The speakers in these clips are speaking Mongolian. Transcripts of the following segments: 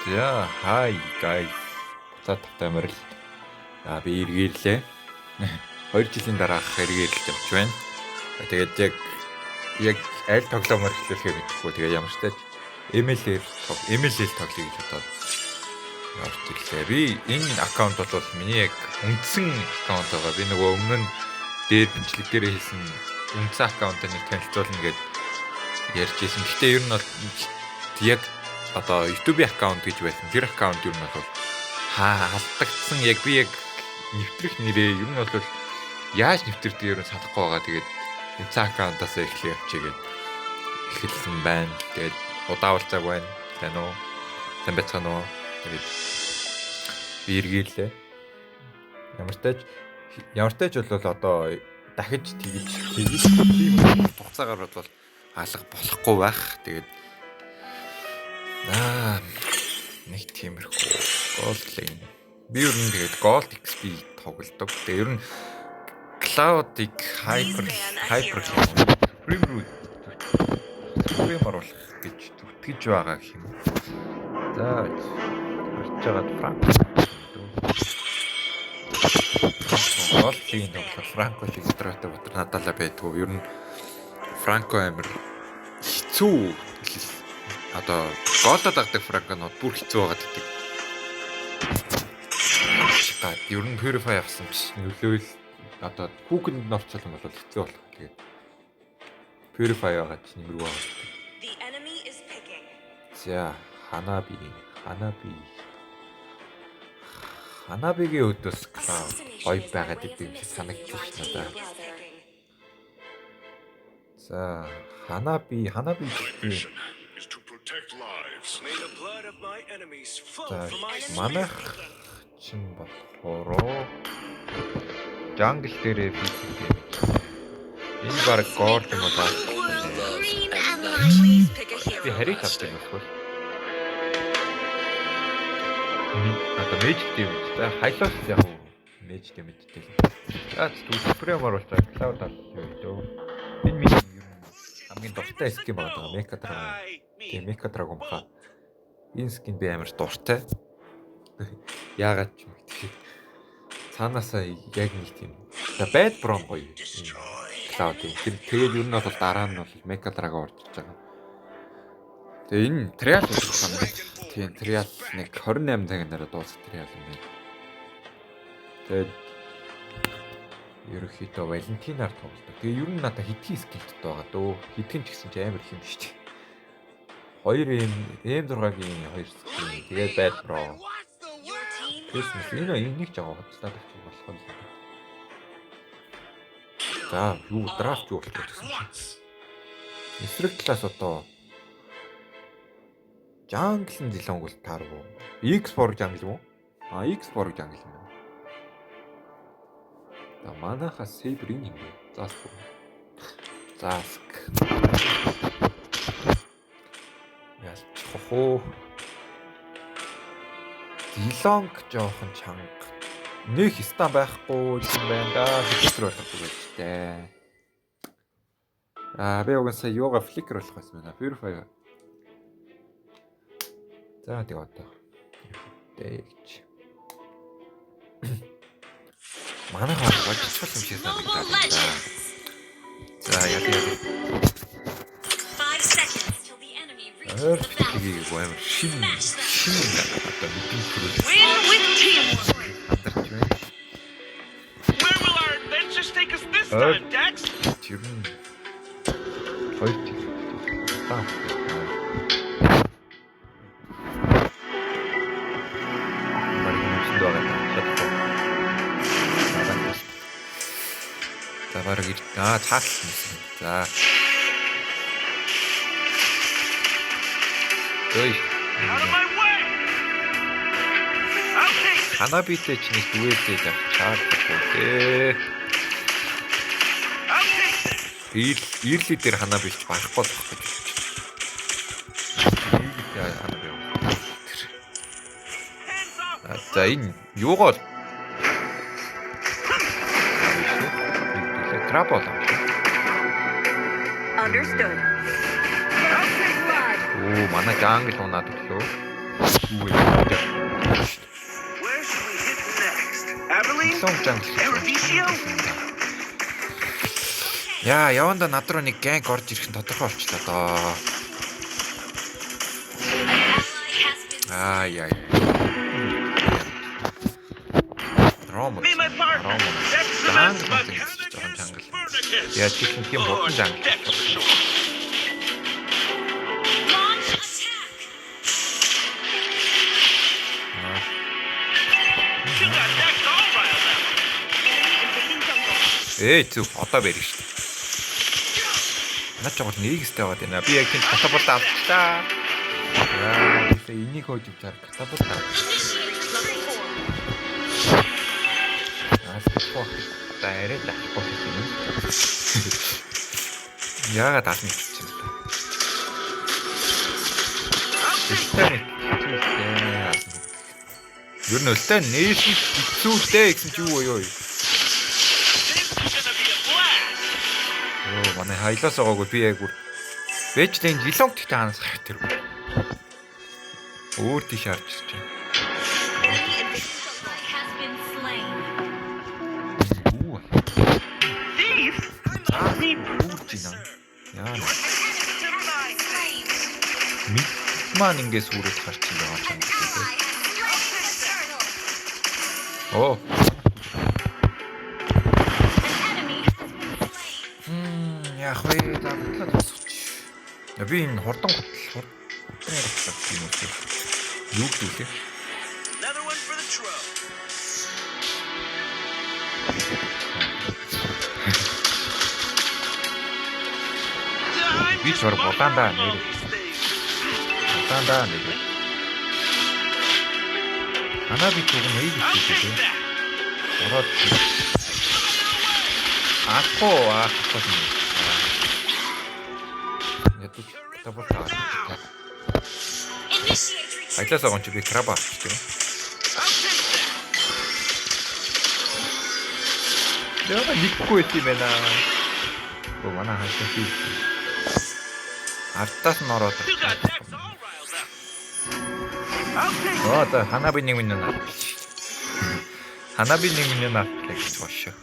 За, hi guys. Буцаад тавтамаар л. Би эргээрлээ. 2 жилийн дараах эргэрлэж явж байна. Тэгээд яг аль тоглоомор эхлүүлэхээ мэдэхгүй. Тэгээ ямар ч тач ML-ээр тоглоё гэж бодоод орж ирлээ. Би энэ аккаунт бол миний яг үндсэн аккаунт байгаа. Би нөгөө өмнө нь дээр бичлэг дээр хийсэн үндсэн аккаунтыг танилцуулна гэд ярьж ирсэн. Гэтэ ер нь бол яг одоо YouTube аккаунт гэж байсан. Тэр аккаунт юу нь бол алдагдсан. Яг би яг нэвтрэх нэрээ ер нь бол яаж нэвтрдэг ер нь санахгүй байгаа. Тэгээд үндсэн аккаунтаас эхлэе явчихъя гэд эхэлсэн байна. Тэгээд удаавалцааг байна. Сайн уу? Сайн байцгаана уу? Тэгээд би эргэлээ. Ямар ч тач бол одоо дахиж тэгж тийм хугацаагаар бол алга болохгүй байх. Тэгээд нэг тиймэрхүү Gold Lane. Би ер нь тэгээд Gold XP тоглодог. Тэгээд ер нь Cloud-ыг Hyper Supreme оруулах гэж зүтгэж байгаа юм. За орж байгаа Franco. Gold Lane тоглох Franco шиг өдрөтэй надад байдгүй. Ер нь Franco амир хэцүү. Одоо голод авдаг Franco-нууд бүр хэцүү байгаад байдаг. Ер нь Purify авсан биш. Нөлөөл одоо хүүхэнд нь орцол юм бол хэцүү болох. Тэгээд Purify байгаа ч нэмэр байгаа. За Hanabiгийн өдөөс гоё байгаад идэв юм шиг санагдчих надаа. За Hanabi манайх чин болохоор jungle дээрээ хийдэг. Энэ баг gold юм байна. Би харийг авдаг юм бол. Одоо magic damage та хайлаас яг magic damage-тэй. За Supreme оруулж байгаа Cloud юу. Энэ миний хамгийн дуртай скин байгаа. Mecha Dragon. Тэгээ Mecha Dragon баха. Энэ скин би амар дуртай. Яагаад ч юм гэхдээ цаанаасаа яг нэг тийм. За Bad Brom гоё. Cloud. Тэгээд ер нь бол дараа нь бол Mecha Dragon орж иж байгаа. Тэгээ энэ Trial болох юм байна. Тийм Trial нэг 28 цагийн дараа дуусах Trial юм байна. Тэгээд ерөөхдөө Valentine-аар тоглодог. Тэгээ ер нь надад хитгэн скиллтэй байгаа дөө. Хитгэн ч гэсэн ч амар их юм шүү дээ. 2 M6-гийн 2 скил. Тэгээд Bad Brom. Christmas энэ нэг жаа хоцлаад авчих болох юм. За юу драфт юу болох гэсэн. Эсрэг талаас одоо Jungle зилонгол тааргүй. X4 Jungle юм уу? X4 Jungle юм байна. За манайхаа Saber юм. Заск. Яс хоо. Зилонг жоохон чанга. Нэг стан байхгүй юм байна да. Фликер болох гэж дээ. Би угаасаа юугаа фликер болох байсан байна. Purify. За тэгээ одоо. Тэгж. Манайхаа болчихсон юм шиг санагдаад. За яа. 5 seconds till the enemy reaches the battlefield. Шин одоо бидний төрөл. Where will our adventures take us this time, Dex? Чивэн. Хоёр тийм. За бараг цаалсан. За. Ой. Hanabi-тэй ч нэг дүвэлтэй чаардахгүй дээ. Early дээр Hanabi-ч барахгүй болох гэж. Hanabi. За энэ юугаар трап болоо. Understood. Манай jungle унаад өглөө. Where should we hit next? Abilene? Eruditio? Яа, яванда над руу нэг гэнг орж ирэх нь тодорхой болчихлоо доо. Яа. Ром. Be my partner. Excellent mechanical Spartacus. Яа, тийм хурдан жангал. Dex for sure. Launch attack. You got Dex all riled up. Зүг одоо барих шүү дээ. Наад ч гол нэгстэй байгаад байна. Би яг тийм катапульт авчлаа. Энийг хөөж явчаар катапульт Дайрээ дахгүй юм. Яагаад ална гэж юм бэ? Юу нөлтөө нээш хэцүүтэй гэсэн чи юу юу? Манай хайлаас байгаагүй би яг бүр вэжлэн жилонг гэхдээ ханаас гарах тэр. Өөр тийш харж чинь. Яа. Ман ингээс үрээд гарч байгаа юм байна. Оо. Яг вэ дадлаа тусч. Би энэ хурдан готлоо юм уу? Юу гэдэг вэ? Another one for the throw. Би ч бүр бодандаа нэр. Бодандаа нэр. Анаа би түг нэг хийчихээ. Ороод. Аахгүй. Ятуу табата. Хайлаас байгаа чи би краба авчих. Яа, никгүй юм байна. Оо манай хайлаас би артаас нь ороод. Оо та ханаби нэг минь наа. Ханаби нэг минь наа гэж бошоо.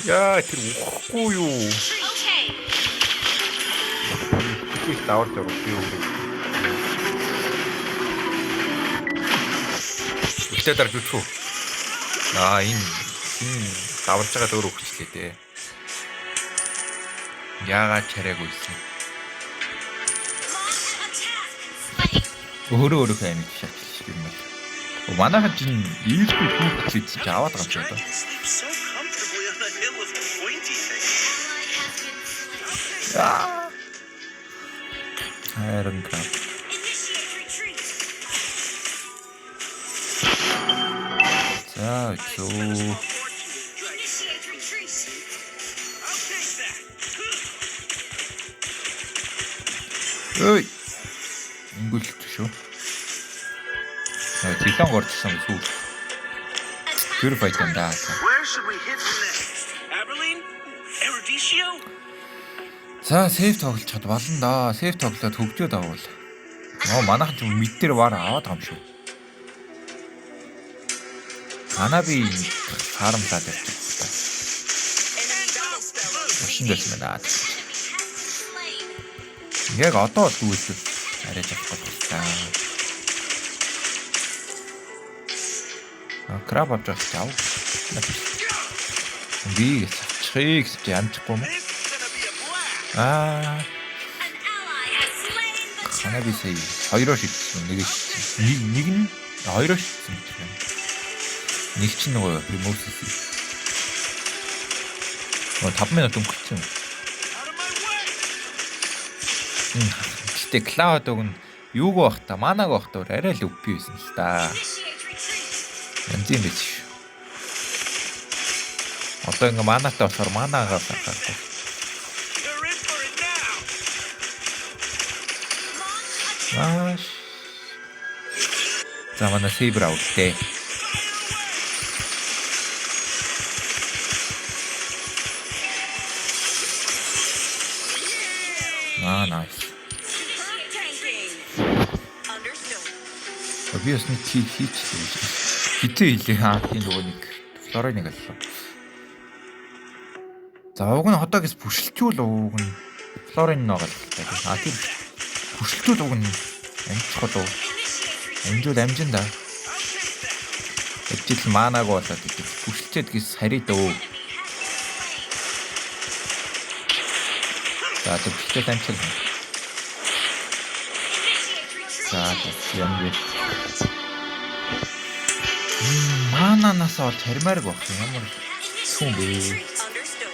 Яа, тэр ухахгүй юу? Окей. Давар дээр юу вэ? Ихтэй дарж үтхүү. Энэ даварж байгаа дөр өгчлээ дээ. Яагаад чараагүйсэн? Өөрөө хаймж шатчих юм байна. Манайхан чинь ийсгүй түүх хийж аваад байгаа юм байна. Iron Crab. So. Ой. Ингүүлт шүү. Зилэн горчсон сүү. Тэр файтан даа. Where should we hit next? Abilene? Eruditio? За, сейв тоглож чад болно да. Сейв тоглоод хөгжөөд аввал. Манайхан ч мэддэр вар аваад байгаа юм шүү. Ханаби харамлаад явчих. Шиндээс мэнаа. Яг одоо дүүлээ арайж авах гэсэн. Краб авчих чав. Би чиг гэж амжихгүй юм. Ханаби сая хоёроо шийдсэн. Нэг нь хоёроо шийдсэн гэж байна. Нэг чинь нөгөө ремоусис. 5 минут өнгөрсөн. Гэтэ клауд өгн юуг байх та манаг байх та арай л өвгүй байсан л та. Янз юм биш. Одоо ингээ манатай болохоор манагаа гаргах. За манай сейбер автээ. nice. Understood. Би бас нэг хийч. Хитээ хийлээ. Тийм нөгөө нэг флорой нэг аллаа. За уг нь хотоогоос бүшилчүүл уг нь флорын нэг аллаа. Тийм бүшилчүүл уг нь амжих уу? Амжуул амжин да. Эцэл маанаг болоод идэв. Бүшилчээд гис харий дөө. За бүшилчээд амжилт. За юм бэ. Маананаас олж хармаарг баг ямар хүн бэ? Understood.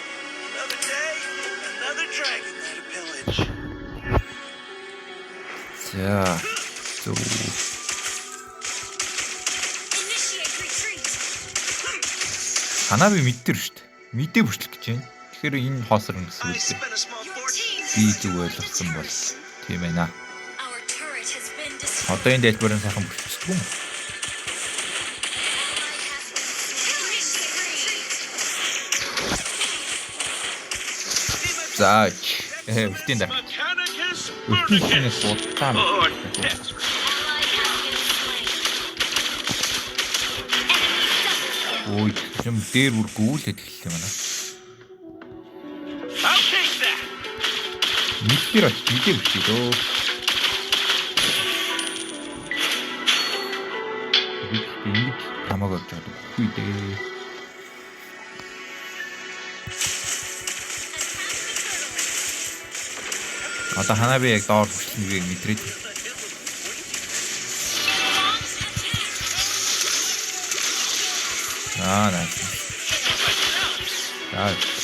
Another day, another dragon there to pillage. За зөв. Ханаби мэддэр шүү дээ. Мэдээ бүшлэх гэж байна. Тэгэхээр энэ хоосор юм гэсэн I үг дээ. spent a small fortune. Би зөв ойлгосон бол тийм ээ. Одоо энэ дэлбэрэн сайхан бүшчихдэг юм. За үлдэн да. Mechanicus Үлдэнээс судтаа or мэдээ. desperate. Ой, юм дээр бүр гүйлээд эхэллээ манай. I'll take that. Мэдээр оч мэдээ бүшээ дөө. Ингэж хамааг олж чаддаг үгүй дээ. Одоо ханаа би яг доор бүшлэнийг мэдрээд. Nice.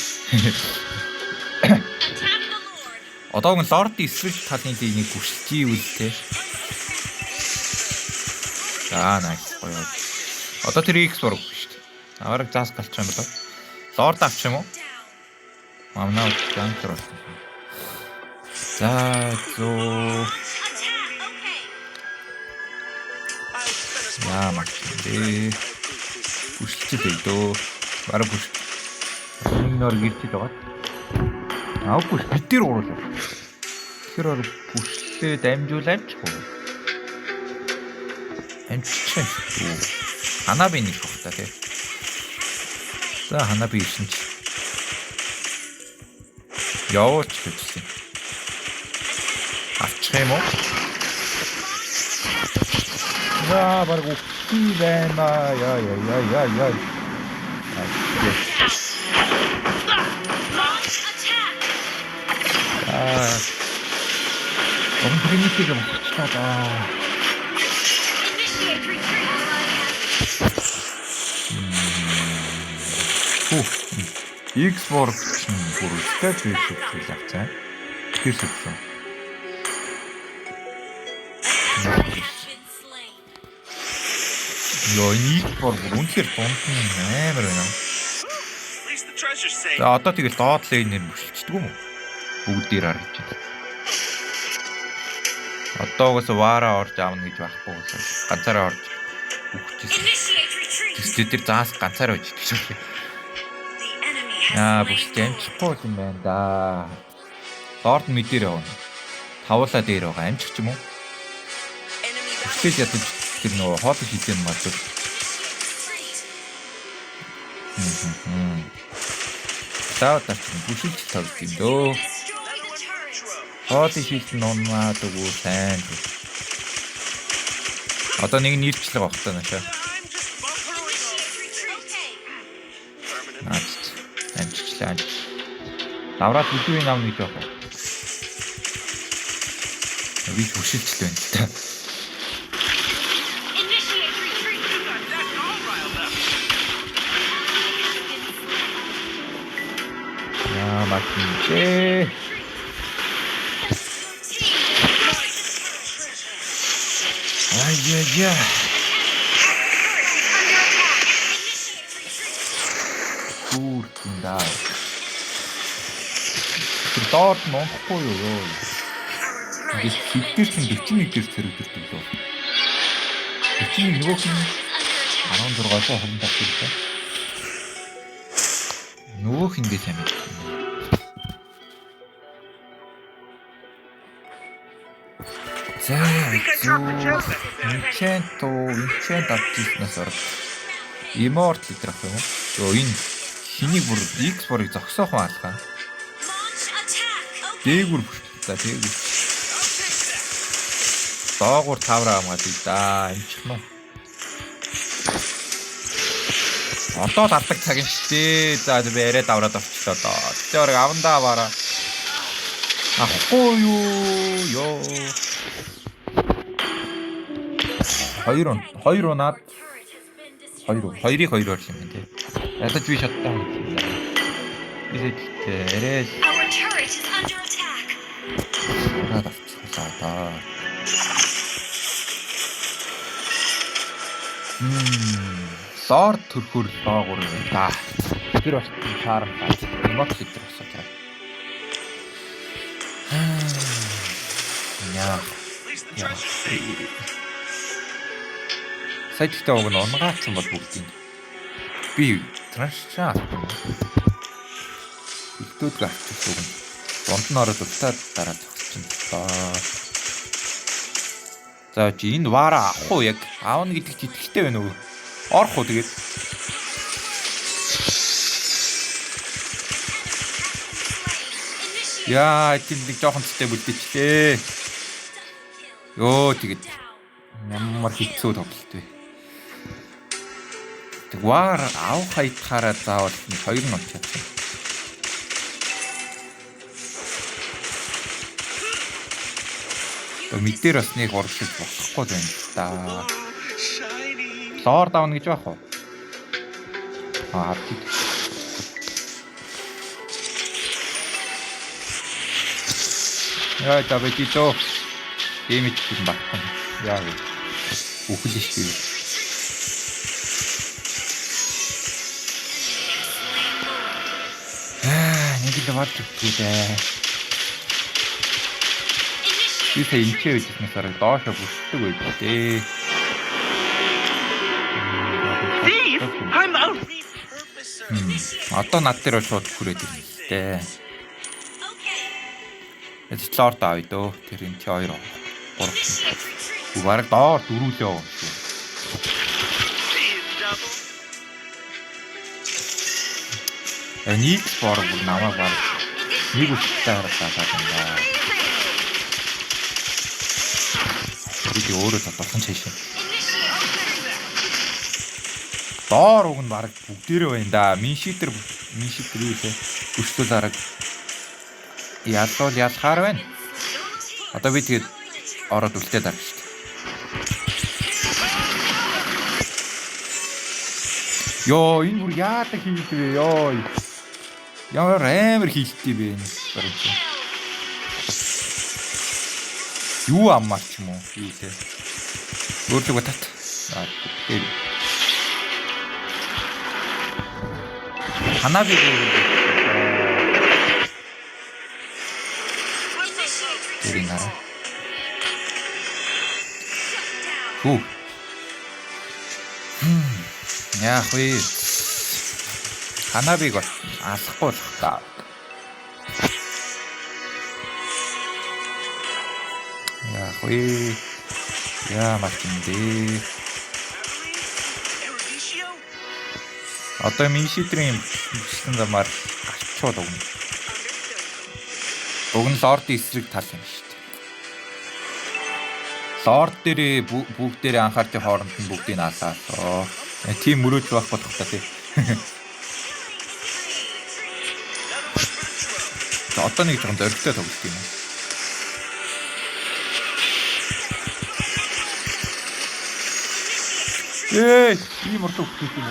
Одоо нь лорд эсрэг талын нэг бүшилж ивэл те. За nice гоё. Одоо тэр X буруу шүү дээ. Аварга заас галч юм болоо. Лорд авч юм уу? Мамнаа ганцэр болсон. За зөө. Яа магтээ. Бүшилчтэй дөө. Бараг бүш. Нөр гэрчээд байгаа. Аахгүй бид дээр уруулаа. Тэгэхээр бүшлээ дамжуулаач хөө. Амтчих. Ханаби нэг хөхтэй тий. За ханаби ишин чи. Явууч гэсэн. Авчих юм уу? За бараг үгүй байна. Яа. Комплиментиг юм болчихлоо. X-Borg бүр үстэй бишүүл авцаа. Тэр сүлсэн. Йоо, X-Borg үнэхээр томхон амар байна. At least the treasure's safe. За одоо тэгэл доод лейнээр бүшилчдэг юм уу? Бүгдээр харж байна. Одоо угсаа ваараа орж аавна гэж байхгүй гэсэн. Ганцаараа орж үхчихсэн. Тэр заас ганцаараа үжиж шүү. Яа, бүшилж амжихгүй юм байна да. Дорд мэдээр явна. Тавуулаа дээр байгаа амжих юм уу? Бүшилж ядаж тэр нөгөө хоол хийх юм маа. Таатар бүшилж тавьж юм дөө. Хоол хийх нь онмаад өгөө сайн. Одоо нэг нэрчлэг багтаа наашаа. Амжилтлаа. Давраад бүдүүний нам гэж байна. Би бүшилжтэй байна л та. Яа, матинтэй. Ай. Куртинда. Тэр доод монхгүй юу? Бид дээр чинь 41 дээр зэрэгдэрдэг лөө. Эцгийн нөгөөх нь 16-аас 25 хэрэгтэй. Нөгөөх нь гээ сайн мэдсэн. За Винчент авчихнаас орж Immortal литр авах юм уу? Зөө энэ хинийг бүр X борыг зогсоох маалгаа. Дээгүр бүртээ дээгүр. Доогуур тавраа хамгаалъя да. Амчих нь. Одоо татдаг цаг юм шүү дээ. За би яриад аваад авчлаа доо. Тэр авандаа аваараа. Ахгүй юу. Хоёр унаад 2-2 орлоо юм тий. Ядаж би шаттай. Ирээдтэй. Авчихлаа. Сор төрхөр доогуур юм да. Тэр бас чаармаа. Эмоц хэлдэг болсон тэр. Яа. Сайдтай уг нь унгаацсан бол бүгдийг. Би траншаа. Илтүүд гарчихсан үг. Дунд нь ороод ултаад дараа зогсчихсон. За чи энэ вара авах уу яг аавна гэдэгт итгэлтэй байна уу? Орох уу тэгээд? Яа, тийм нэг жоохон цэцтэй бүлдэжлээ. Йоо тэгээд ямар хэцүү тоглолт вэ? Тэг вар авах хайтахаараа заавал 2 нь очсон. Мэдээр бас нэг урагшилж болохгүй байна да. Лоор даавна гэж байх уу? Яа табэтито. Геймч юм багтан. Яа. Үхэлж шүү. Нэг л бат зүгтээ. Би тэнцээ үзнээс арай доошо бүсдэг байд дээ. Одоо над дээр шууд хүрээд ирнэ л дээ. Эцэст лорд авъя дөө. Тэр энэ 2 3. Бараг доор дөрүүлээ юм шиг. Энийг борог намаа баг. Нэг үстэй харагдаад байна. Би өөрөө тодорхой чийшээ. Доор уг нь баг бүгдээрээ байна да. Миншитер юу вэ? Өчтөл арга. Ялуул ялхаар байна. Одоо би тэгээд ороод үлдээд арга шүү дээ. Йоо, энэ бүр яадаг хийлдвэ ёо. Ямар амар хийлтэй бэ энэ. Юу аммаач юм уу? Юу те. Өөртөө тат. Тэгээд Ханаби Тэринара. Хүү. Яах вэ? Ханабиг алахгүй л та. Яах вэ? Яа мартин. Одоо миншитрийн бичсэн замаар гарчууд өгнө. Уг нь лорд эсрэг тал юм шүү дээ. Лорд дээр бүгдээрээ анхаартын хооронд нь бүгдийг наасаалаа. Тийм мөрөөж байх болох та тий. Одоо нэг жоохон зоригтой тоглолт юм. Ийм урт өгөх юм.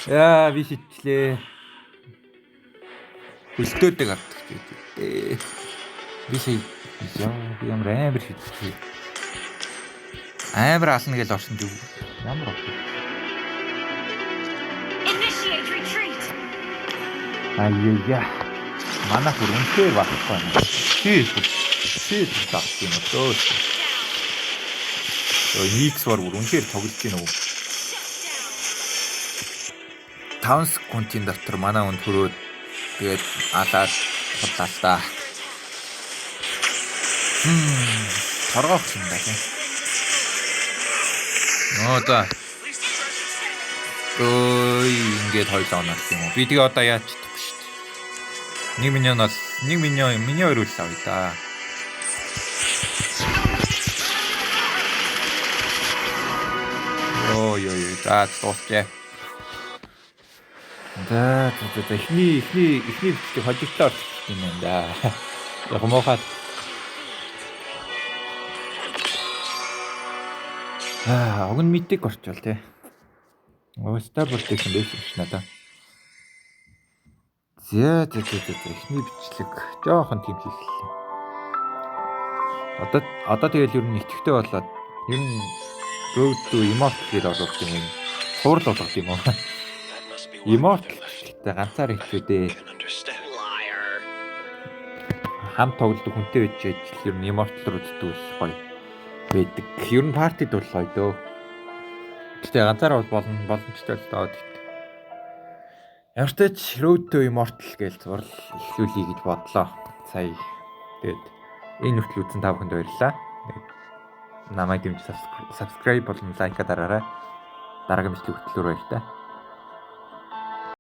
Яа, би шитлээ. Хөлтөөдөг авдаг гэдэг. Би ший ямар амар шитлээ. Амар ална гэж орсон зүг. Ямар авдаг. Аяя. Манай бүр үнтэй багхгүй. Чи таах юм дөө. X бар бүр үнээр тоглож гин үү. 5 секундын дотор манай үн төрөөд тэгээд алаад худлаа та. Торгоох юм даа тийм. За. Ой, ингээд хойлоо нах юм уу? Би тэгээ одоо яаж чадах вэ шүү дээ. 1 миньоноос 1 миньон миний өрүүлээ авъя да. Ой, за дуусчээ. За ихний бичлэг хожигдлоо юм байна да. Яг моохад. Уг нь мэддэг орчвол тий. Стабл гэсэн байсан ш надаа. За ихний бичлэг жоохон тийм хийхлээ. Одоо тэгэл ер нь итгэвтэй болоод ер нь Road to Immortal гэж оруулах юм. Хурал болгох юм уу? Immortal гэдэг ганцаар хэлвэдээ. Хам тоглодог хүнтэй байж ер нь Immortal руу зүтгэл гоё байдаг. Ер нь партид бол гоё дөө. Гэтэ ганцаар бол боломжтой л доо. Ямар ч тач Road to Immortal гэж зурл эхлүүлье гэж бодлоо. Сая. Тэгээд энэ хүртэл үзсэн та бүхэнд баярлалаа. Намайг дэмжиж subscribe болон лайка дараарай. Дараагийн бичлэг хүртэл баярлалаа.